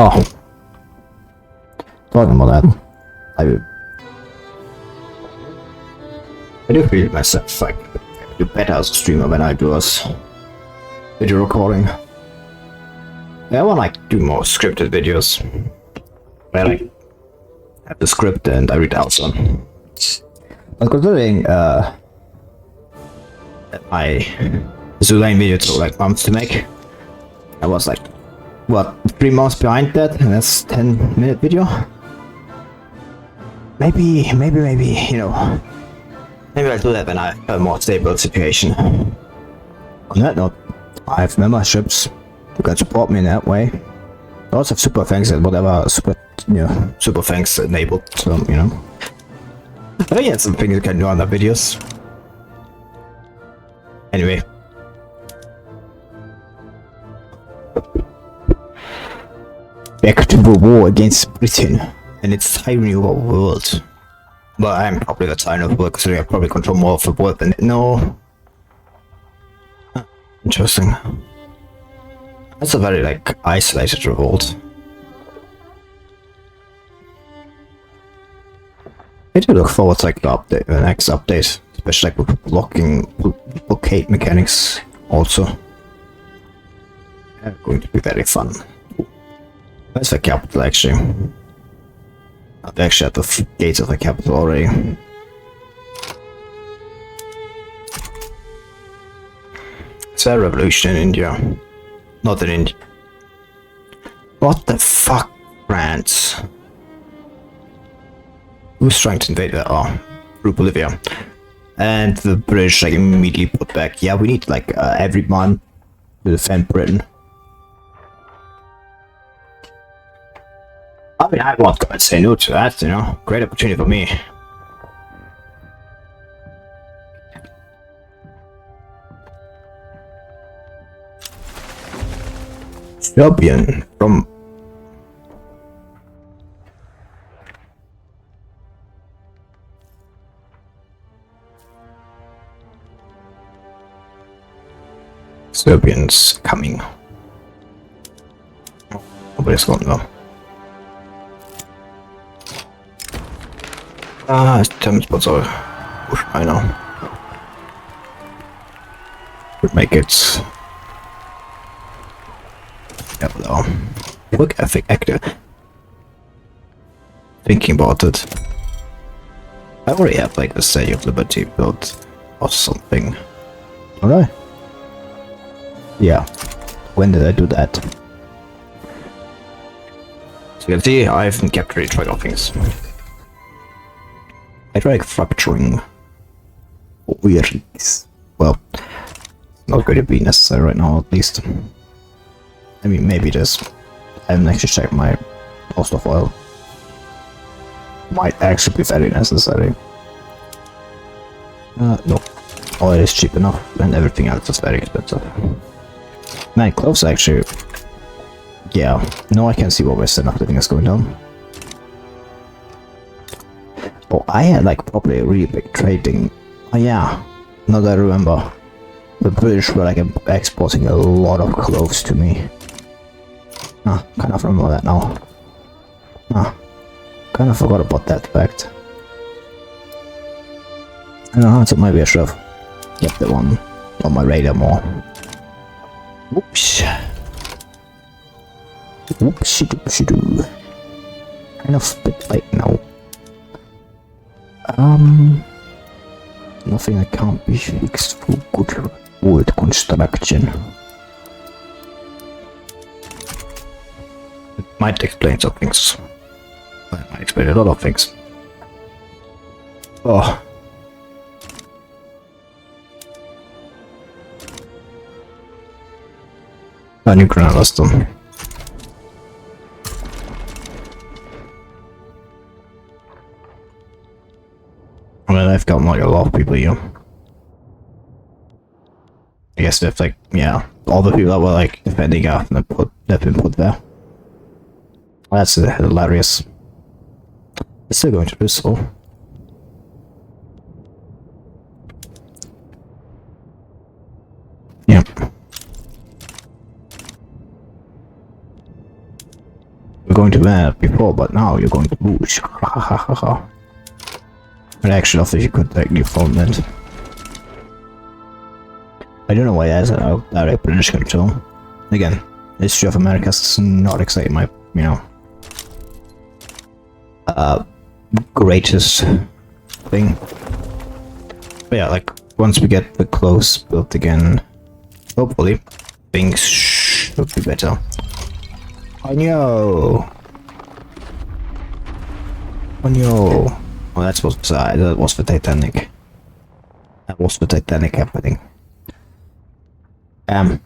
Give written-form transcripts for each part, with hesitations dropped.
Oh, talking about that, I do feel myself like I do better as a streamer when I do as video recording. Yeah, I want like do more scripted videos where I have the script and I read out some. But considering my Zulane video took like months to make, I was like, what, 3 months behind that, and that's 10-minute video. Maybe, you know, maybe I'll do that when I have a more stable situation. On that note, I have memberships. You can support me in that way. I also have super thanks and whatever super thanks enabled, so, you know. I think that's something you can do on the videos. Anyway. Back to the war against Britain and its tyranny over the world. Well, I'm probably the tyranny of the world, because I probably control more of the world than no. Huh. Interesting. That's a very like isolated revolt. I do look forward to like the next update, especially like with blockade mechanics also. They're going to be very fun. Where's the capital actually? They're actually at the gates of the capital already. It's a revolution in India. Not in India. What the fuck, France? Who's trying to invade that? Oh, through Bolivia. And the British like immediately put back, yeah, we need like every month to defend Britain. I mean, I'm not gonna say no to that, you know. Great opportunity for me. Serbian from Serbians coming. Nobody's gone though. Terms spots are push by now. Would make it. Yeah, well, work ethic active. Thinking about it. I already have like the Statue of Liberty built or something. Alright. Yeah. When did I do that? So you can see I haven't kept really track of things. I tried fracturing weirds. Well, not going to be necessary right now, at least. I mean, maybe just I haven't actually checked my poster file. Might actually be very necessary. No. Oil is cheap enough, and everything else is very expensive. Man, clothes actually. Yeah. No, I can see what Western everything is going down. Oh, I had like probably a really big trading. Oh yeah, now that I remember, the British were like exporting a lot of clothes to me. Ah, kind of remember that now. Ah, kind of forgot about that fact. I don't know, so maybe I should have kept the one on my radar more. Whoops. Whoopsie doopsie doo. Kind of a bit late now. Nothing that can't be fixed for good wood construction. It might explain some things. It might explain a lot of things. Oh. A new granite system. I mean, I've got like a lot of people here. I guess if like, yeah, all the people that were like defending have been put there. That's hilarious. It's still going to do so. Yep. going to win before, but now you're going to lose. But actually, I think you could take new farmland. I don't know why there's a direct British control. Again, the history of America is not exactly my, you know, greatest thing. But yeah, like, once we get the close built again, hopefully, things should be better. Oh no! Oh no! Oh, that was the Titanic. That was the Titanic happening. Damn.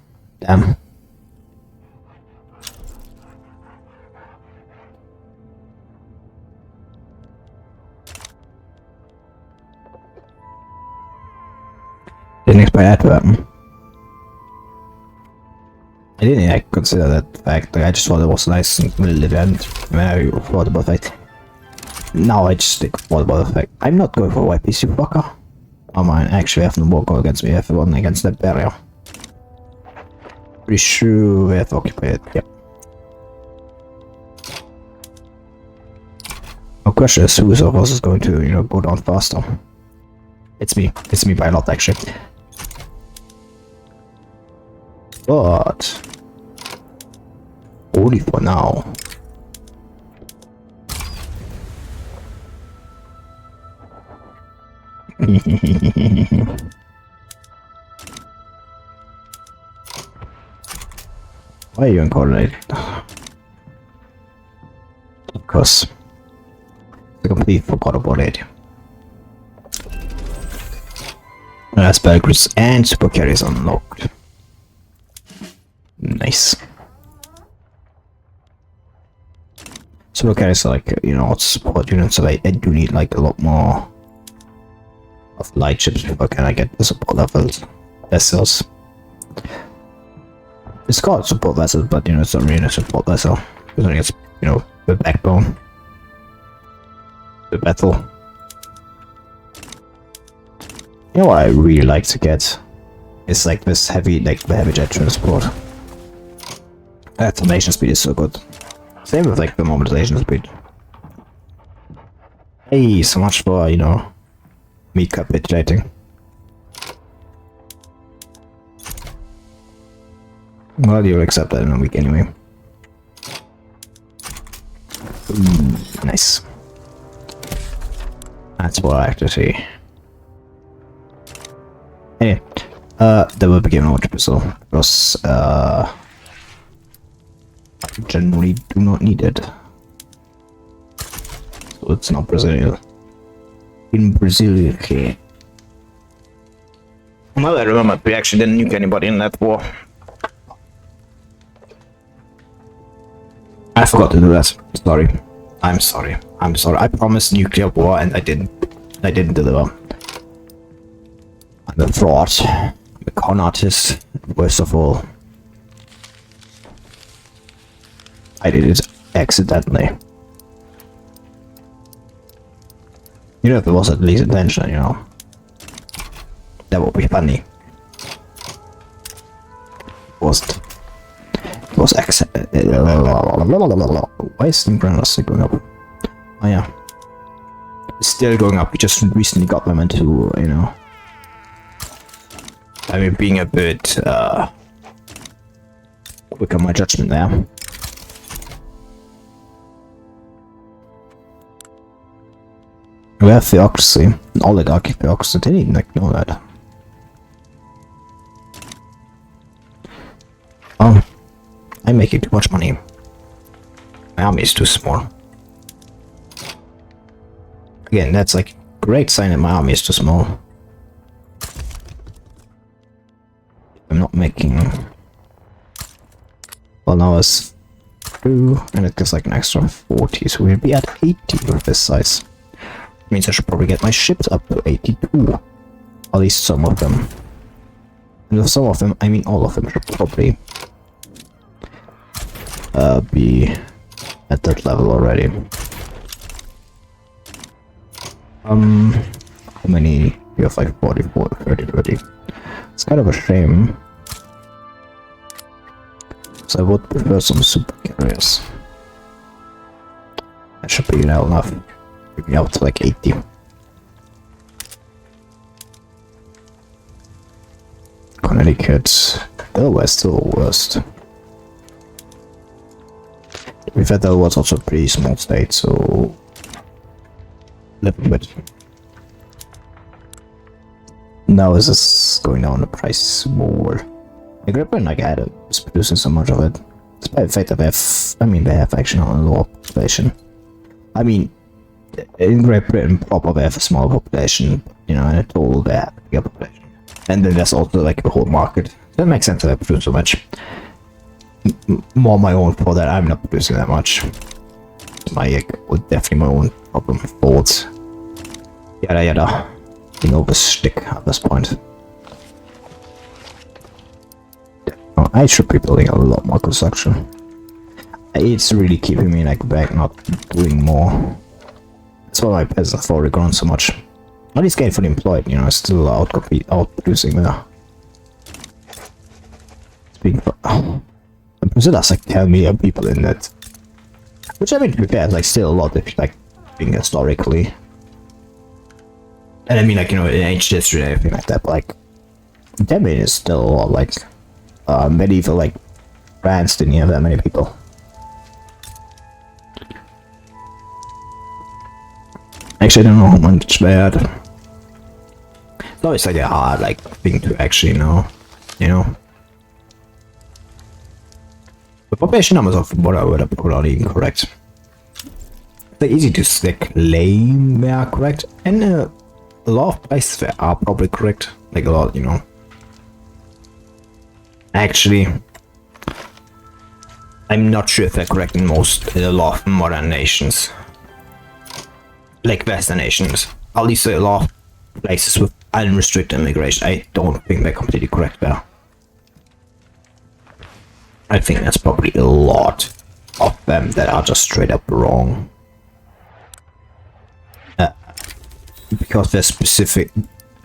Didn't expect that to happen. I didn't like, consider that fact. Like, I just thought it was nice and little event. When I thought about it. Now I just thought about the fact. I'm not going for a white piece, you fucker. Oh man, actually I have no more go against me. I have one against that barrier. Pretty sure we have occupied. Yep. My question is, who of us is going to, you know, go down faster? It's me. It's me by a lot, actually. But only for now. Why are you uncoordinated? Because I completely forgot about it. Asparagus and super carries unlocked. Nice. Super carries are like, you know, support units, so I do need like a lot more of light ships before I get the support levels vessels. It's called support vessels, but you know, it's not really a support vessel. It's, you know, the backbone, the battle. You know what I really like to get is like this heavy, like the heavy jet transport. That formation speed is so good. Same with like the mobilization speed. Hey, so much for, you know, me capitulating. Well, you'll accept that in a week anyway. Nice. That's what I have to see. Anyway, that will be given out so because I generally do not need it. So it's not Brazil. In Brazil, okay. Well, I remember we actually didn't nuke anybody in that war. I forgot to do that. Sorry. I'm sorry. I'm sorry. I promised nuclear war and I didn't deliver. I'm a fraud. I'm a con artist. Worst of all, I did it accidentally. You know, if it was at least intentional, you know, that would be funny. It wasn't. It was accident. Why is the going up? Oh yeah, it's still going up. We just recently got them into, you know, I mean, being a bit quick on my judgment there. We have theocracy, an oligarchy theocracy. Didn't even like know that. I'm making too much money. My army is too small. Again, that's like a great sign that my army is too small. I'm not making. Well, now it's 2, and it gives like an extra 40, so we'll be at 80 with this size. Means I should probably get my ships up to 82. At least some of them. And with some of them, I mean all of them should probably be at that level already. How many? We have like 44, 30, 30. It's kind of a shame. So I would prefer some super carriers. That should be now enough. Bring me out to like 80. Connecticut. Delaware still worst. We've had Delaware was also a pretty small state, so a little bit. Now is this going down the price more? The Great Britain, like, is producing so much of it. Despite the fact that they have actually not a lower population. I mean, in Great Britain, proper they have a small population, you know, and in total they have a bigger population. And then there's also like the whole market. That makes sense that I produce so much. More my own fault that I'm not producing that much. Definitely my own problem. Faults. Yada yada. You know the stick at this point. Oh, I should be building a lot more construction. It's really keeping me like back, not doing more. That's why my peasants have already grown so much. At least gainfully employed, you know, still out producing there. Speaking for Brazil has like 10 million people in it. Which I mean to be fair is like still a lot if you like being historically. And I mean like, you know, in ancient history and everything like that, but like 10 million is still a lot. Like medieval like France didn't have that many people. Actually I don't know how much they had. It's always like a hard like thing to actually know, you know. The population numbers of what I would have probably incorrect. They're easy to claim they are correct, and a lot of places they are probably correct. Like a lot, you know. Actually, I'm not sure if they're correct in a lot of modern nations. Like Western nations. At least a lot of places with unrestricted immigration. I don't think they're completely correct there. I think that's probably a lot of them that are just straight up wrong. Because they're specific,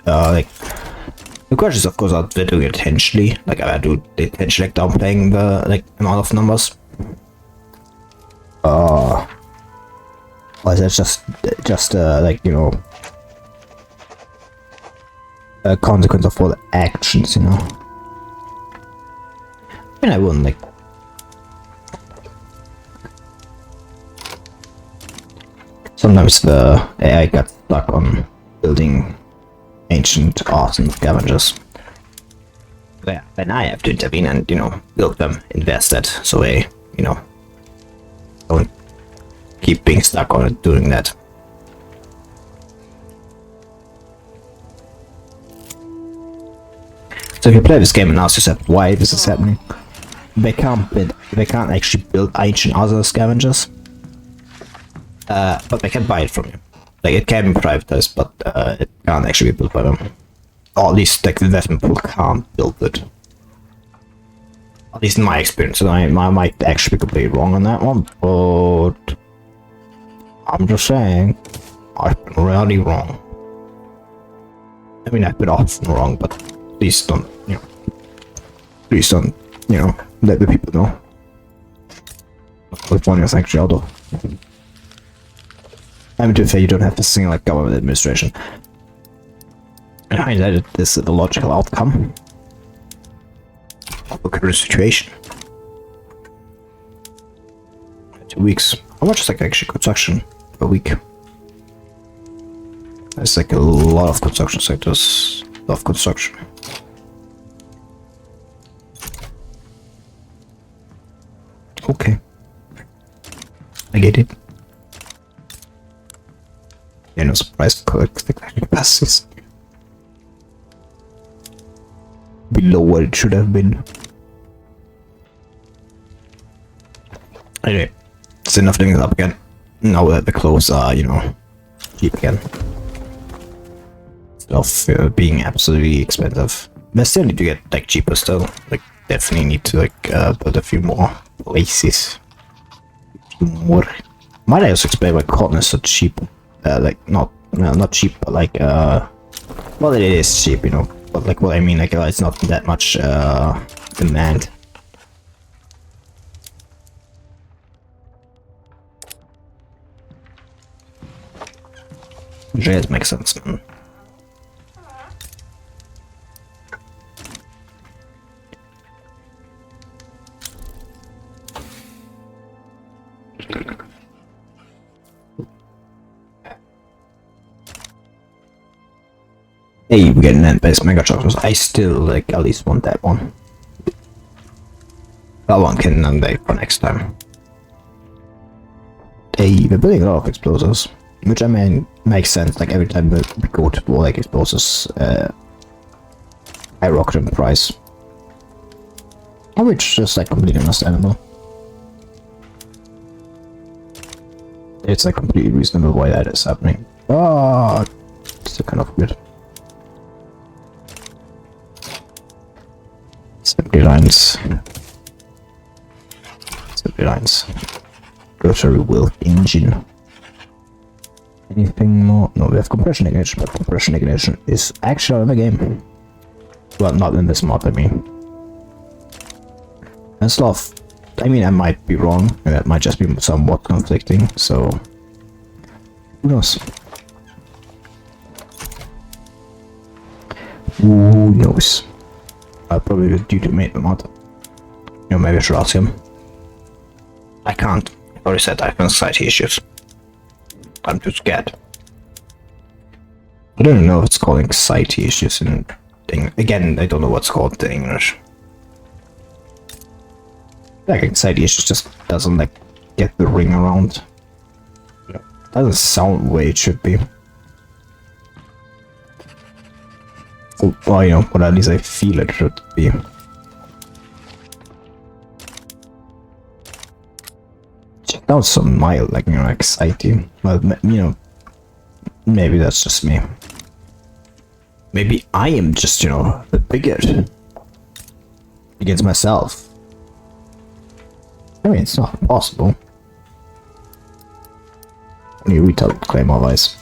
like, the questions of course are they're doing it intentionally, like I do intentionally like downplaying the like amount of numbers. Or is that just like, you know, a consequence of all the actions, you know? I mean, I wouldn't like. Sometimes the AI got stuck on building ancient awesome scavengers. Yeah, then I have to intervene and, you know, build them, invest that, so they, you know, don't keep being stuck on it doing that. So if you play this game and ask yourself why this is happening, they can't actually build ancient other scavengers. But they can buy it from you. Like, it can be privatized, but it can't actually be built by them. Or at least like, the investment pool can't build it. At least in my experience, and I might actually be completely wrong on that one, but I'm just saying, I've been really wrong. I mean, I've been often wrong, but please don't, you know, let the people know which one is actually out of. I mean, to be fair, you don't have to sing like government administration. And I know that this is the logical outcome of the current situation. 2 weeks. How much is like actually construction per week? There's like a lot of construction sectors. A lot of construction. Okay. I get it. Yeah, no surprise to collect the capacities. Below what it should have been. Anyway, it's enough doing it up again. Now that the clothes are, you know, cheap again. Instead of being absolutely expensive. They still need to get like cheaper still. Like, definitely need to like build a few more places. More. Might I also explain why cotton is so cheap? Like not cheap, but like well, it is cheap, you know. But like what I mean, like it's not that much demand. Jails makes sense, man. Hey, we get an end-based mega chocolates. I still like at least want that one. That one can unbake for next time. Hey, we're building a lot of explosives, which I mean makes sense. Like every time we go to war, like explosives, skyrocket in price, which is just like completely understandable. It's like completely reasonable why that is happening. Ah, it's kind of weird. 70 lines. 70 lines. Rotary wheel engine. Anything more? No, we have compression ignition, but compression ignition is actually in the game. Well, not in this mod, I mean. And stuff. I mean, I might be wrong, and that might just be somewhat conflicting, so who knows? Who knows? I'll probably be due to make the mod. You know, maybe I should ask him. I can't. I already said I have anxiety issues. I'm too scared. I don't know if it's called anxiety issues in English. Again, I don't know what's called in English. Like anxiety issues just doesn't like get the ring around. Yeah. Doesn't sound the way it should be. Well, you know, but at least I feel it should be. That was so mild, like, you know, anxiety. Well, you know, maybe that's just me. Maybe I am just, you know, a bigot against myself. I mean, it's not possible. Any retard would claim otherwise.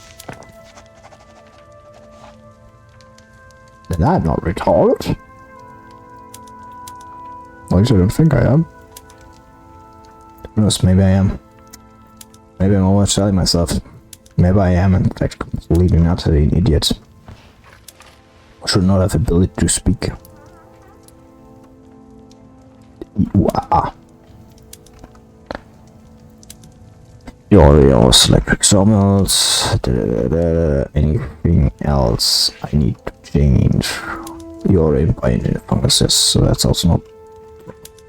Then I'm not retarded. At least I don't think I am. Who knows, maybe I am. Maybe I'm always telling myself. Maybe I am in fact completely not an idiot. I should not have the ability to speak. Wow. Yours, electric sawmills, anything else I need to change. You're in by funguses, so that's also not.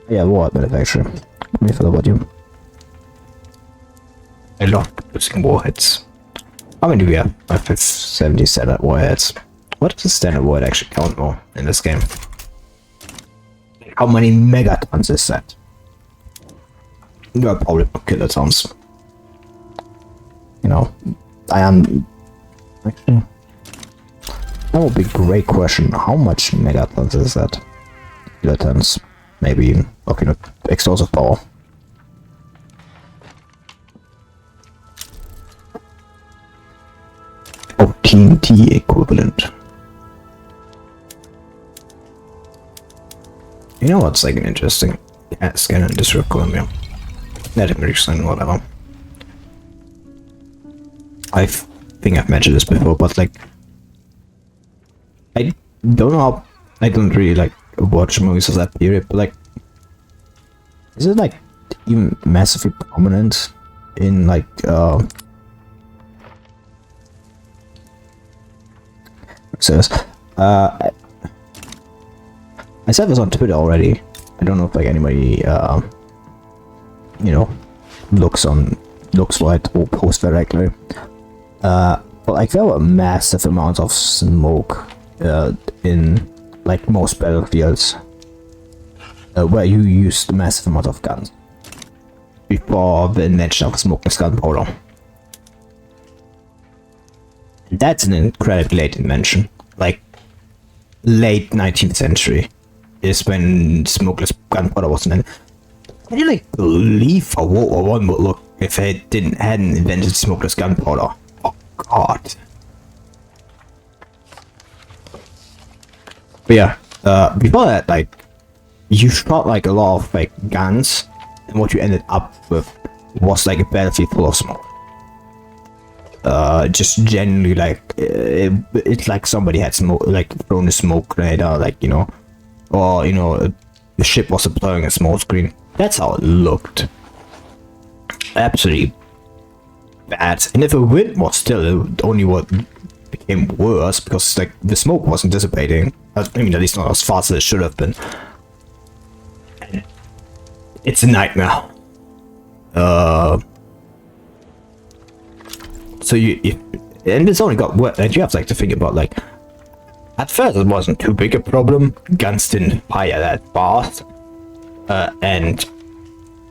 Yeah, war manufacturing. Let me feel about you. I love producing warheads. How many do we have? I have 70 standard warheads. What does a standard warhead actually count more in this game? How many megatons is that? No, probably kilotons. You know, I am actually. That would be a great question. How much megatons is that? Kilotons, maybe even looking at explosive power. Oh, TNT equivalent. You know what's like an interesting scan in District of Columbia? That interesting, whatever. I think I've mentioned this before, but like, I don't know how, I don't really like watch movies of that period, but like, is it like even massively prominent in like, I said this on Twitter already. I don't know if like anybody, you know, looks for it or posts directly. But like there were massive amounts of smoke in like most battlefields where you used massive amount of guns before the invention of smokeless gunpowder. That's an incredibly late invention. Like late 19th century is when smokeless gunpowder was invented. Can you like believe how World War I would look if they hadn't invented smokeless gunpowder? Oh god. But yeah, before that, like, you shot like a lot of like guns, and what you ended up with was like a battlefield full of smoke. just generally like it's like somebody had smoke, like thrown a smoke grenade out, like, you know, or you know, the ship was blowing a smoke screen. That's how it looked. Absolutely bad. And if the wind was still only what became worse, because like the smoke wasn't dissipating. I mean, at least not as fast as it should have been. And it's a nightmare. So and it's only got worse. And you have like to think about like, at first it wasn't too big a problem. Guns didn't fire that fast, and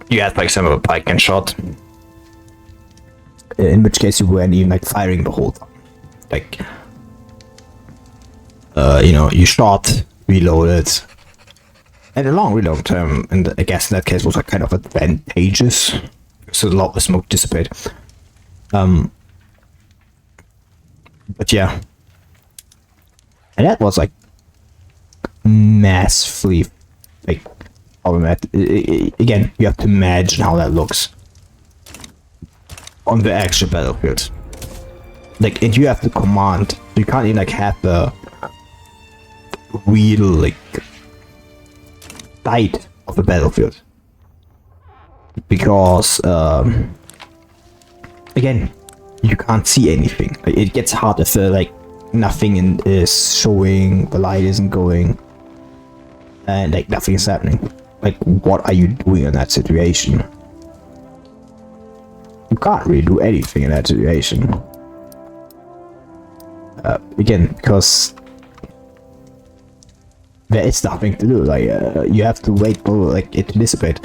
you had like some of a pike and shot. In which case you weren't even like firing the whole time. Like, you know, you shot, reloaded, and the long term, and I guess in that case was like kind of advantageous, so a lot of the smoke dissipated. But yeah, and that was like massively like problematic. Again, you have to imagine how that looks on the actual battlefield. Like, and you have to command, so you can't even like have the real like sight of the battlefield, because again, you can't see anything. Like, it gets harder if like nothing is showing, the light isn't going, and like nothing is happening. Like, what are you doing in that situation? You can't really do anything in that situation. Again, because there is nothing to do. Like, you have to wait for like it to dissipate,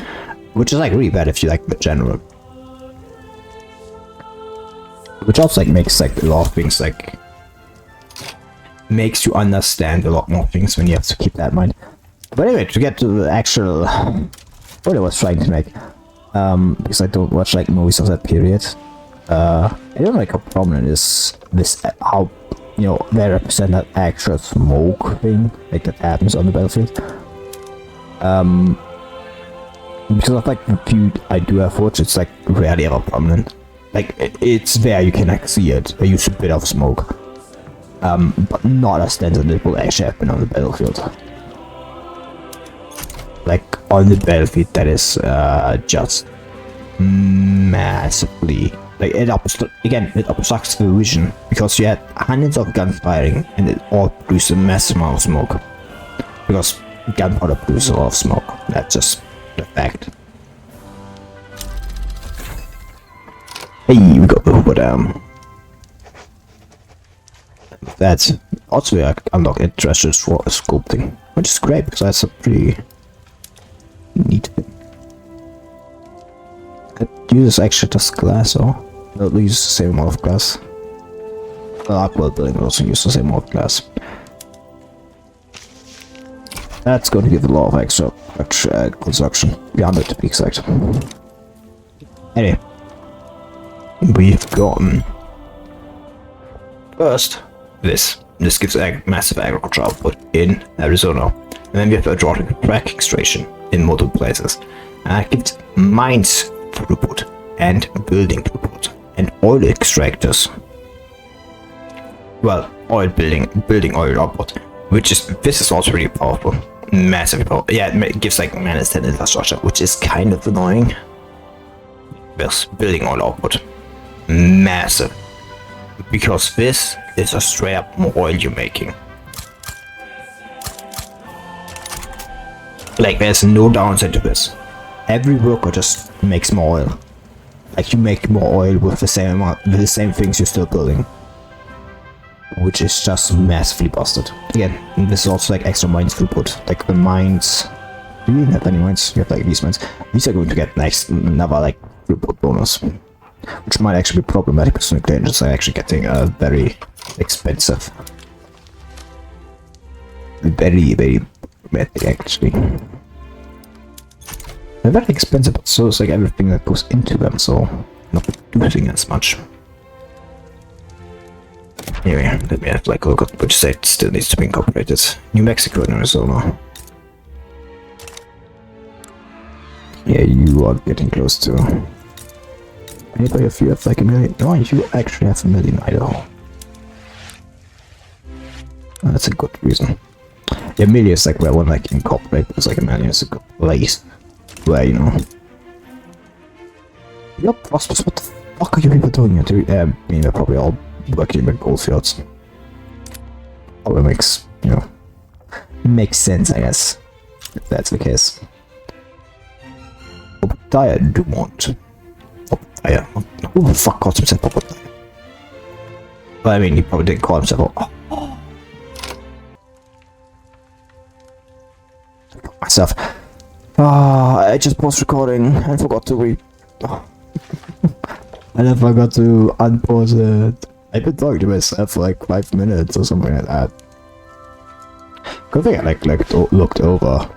which is like really bad if you like the general. Which also like makes like a lot of things like makes you understand a lot more things when you have to keep that in mind. But anyway, to get to the actual what I was trying to make, because I don't watch like movies of that period. I don't know like how prominent is this, how, you know, they represent that actual smoke thing like that happens on the battlefield. Because of like the few I do have watched, it's like rarely ever prominent. Like, it's there, you can like see it, they use a bit of smoke, but not as dense as it will actually happen on the battlefield. Like, on the battlefield, that is just massively, like, it obstructs the vision, because you had hundreds of guns firing, and it all produced a massive amount of smoke, because gunpowder produces a lot of smoke. That's just the fact. Hey, we got the Hoover Dam. That's also I unlock interested for sculpting, which is great because that's a pretty neat thing. It uses extra just glass, or it uses the same amount of glass. The Aqua building also uses the same amount of glass. That's going to give a lot of extra construction, beyond it to be exact. Anyway, we've gotten first this gives a massive agriculture output in Arizona, and then we have a hydraulic fracking station in multiple places, and it gives mines throughput and building throughput and oil extractors, well, oil building oil output, this is also really powerful, massively powerful. Yeah, it gives like -10 infrastructure, which is kind of annoying. This building oil output, massive, because this is a straight up more oil you're making. Like, there's no downside to this. Every worker just makes more oil. Like, you make more oil with the same amount, with the same things you're still building, which is just massively busted. Again, this is also like extra mines throughput. Like the mines, do you even have any mines? You have like these mines. These are going to get another like throughput bonus, which might actually be problematic because nuclear engines are actually getting very expensive. Very problematic actually. They're very expensive, but so is like everything that goes into them, so not producing as much. Anyway, let me have like a look at which state still needs to be incorporated. New Mexico and Arizona. Yeah, you are getting close to. Anybody if you have like a million? No, you actually have a million Idaho. That's a good reason. Yeah, million is like where one like incorporate, it's like a million is a good place where, you know. Yup, Prosperous, what the fuck are you people doing here? I mean, they're probably all working in gold fields. Probably makes, you know, makes sense, I guess, if that's the case. Obadiah Dumont. Obadiah. Who the fuck calls himself Obadiah? Well, I mean, he probably didn't call himself myself. I just paused recording and forgot to and I forgot to unpause it. I've been talking to myself for like 5 minutes or something like that. Good thing I like looked over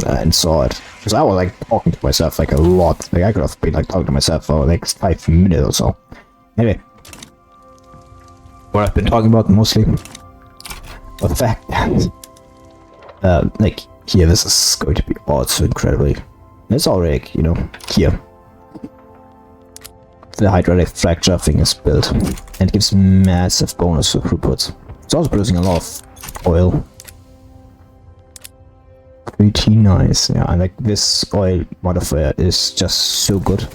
and saw it, because I was like talking to myself like a lot. Like I could have been like talking to myself for like 5 minutes or so. Anyway, what I've been talking about mostly, the fact that like here this is going to be also incredibly. It's already, you know, here. The hydraulic fracture thing is built and gives massive bonus for throughput. It's also producing a lot of oil. Pretty nice, yeah. And like this oil modifier is just so good.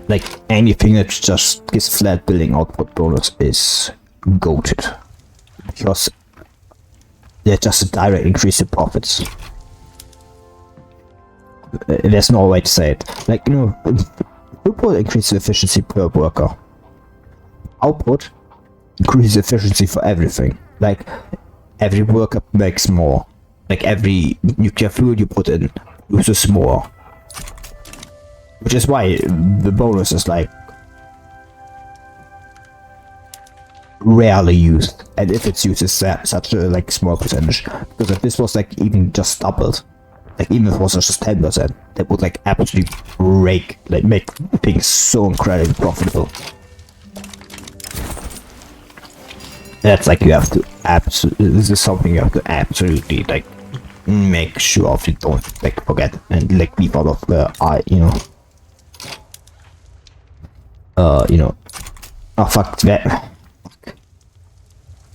Like anything that just gives flat building output bonus is goated, because they're just a direct increase in profits. There's no way to say it. Like, you know, throughput increases efficiency per worker. Output increases efficiency for everything. Like, every worker makes more. Like, every nuclear fuel you put in uses more. Which is why the bonus is, like, rarely used. And if it's used, it's such a, like, small percentage. Because if this was, like, even just doubled, like even if it was just 10%, that would like absolutely make things so incredibly profitable. That's like you have to this is something you have to absolutely like make sure of, you don't like forget and like leave out of the oh fuck that.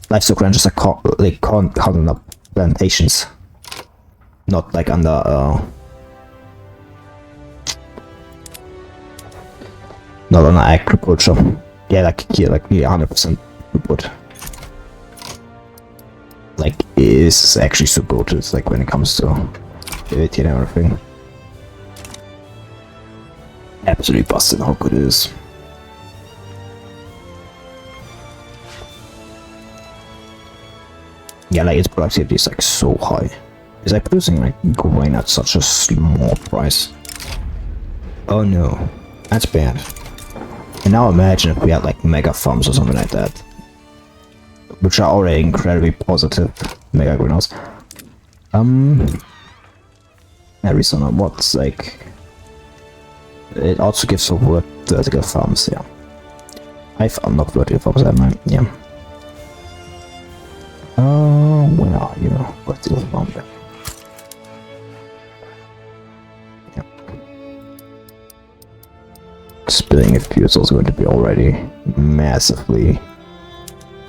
Livestock ranches are counting up plantations. Not like under not on agriculture. Yeah, like here, like nearly 100% throughput. Like is actually so good. It's like when it comes to activity and everything. Absolutely busted how good it is. Yeah, like its productivity is like so high. Is like producing like grain at such a small price. Oh no, that's bad. And now imagine if we had like mega farms or something like that, which are already incredibly positive mega greenhouse. Arizona, what's like? It also gives over vertical farms. Yeah, I've unlocked vertical farms, haven't I? Yeah. Where are you? Vertical farm. Spilling of fuel is also going to be already massively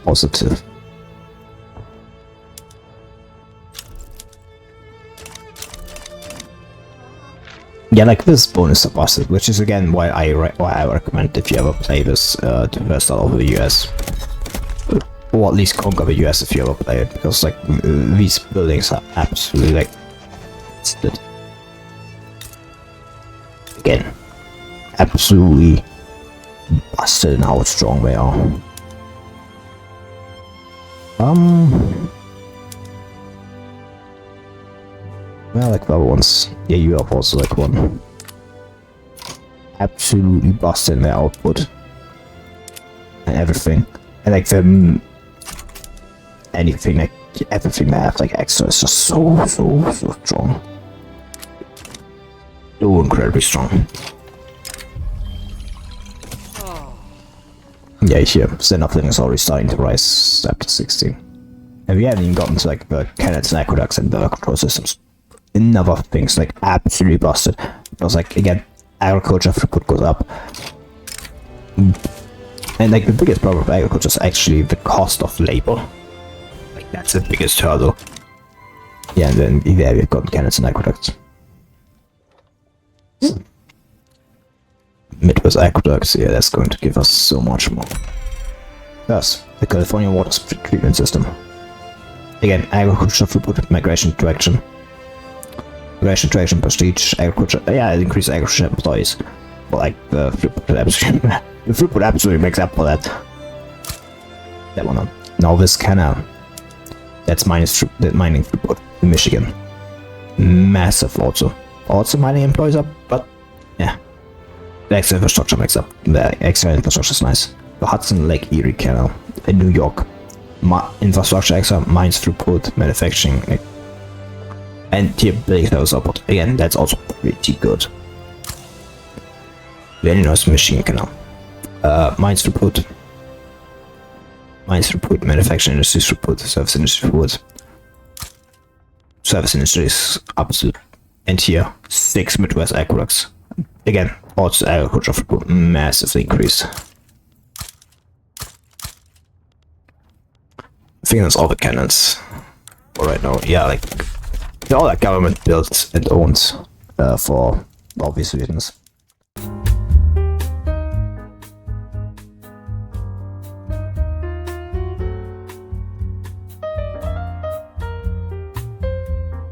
positive. Yeah, like this bonus are busted, which is again why I recommend if you ever play this to first start over the US, or at least conquer the US if you ever play it, because like these buildings are absolutely like split. Again, absolutely busted in how strong they are. Well, like the other ones. Yeah, you have also like one. Absolutely busted in their output and everything, and like them, anything like everything they have like extra is just so strong, so incredibly strong. Yeah, here, Zenopling is already starting to rise up to 16. And we haven't even gotten to like the cannons and aqueducts and the control systems. Another things like absolutely busted. Because like again, agriculture throughput goes up. And like the biggest problem of agriculture is actually the cost of labor. Like that's the biggest hurdle. Yeah, and then yeah, we've got cannons and aqueducts. Midwest aqueducts, yeah, that's going to give us so much more. Thus, the California water treatment system. Again, agriculture throughput, migration direction. Migration direction, prestige, agriculture. Yeah, it increases agriculture employees. But like the throughput absolutely, the throughput absolutely makes up for that. That one. Now this canal. That's minus the mining throughput in Michigan. Massive also. Also mining employees up, but yeah. The extra infrastructure makes up. The extra infrastructure is nice. The Hudson Lake Erie Canal in New York. Infrastructure extra, mines throughput, manufacturing, and here building those support. Again, that's also pretty good. Very nice Michigan Canal. Mines throughput, manufacturing industry throughput, service industry throughput. Service industry is absolute. And here, 6 Midwest aqueducts. Again, also agriculture throughput massively increased. I think that's all the cannons for right now. Yeah, like they're all like government built and owned for obvious reasons.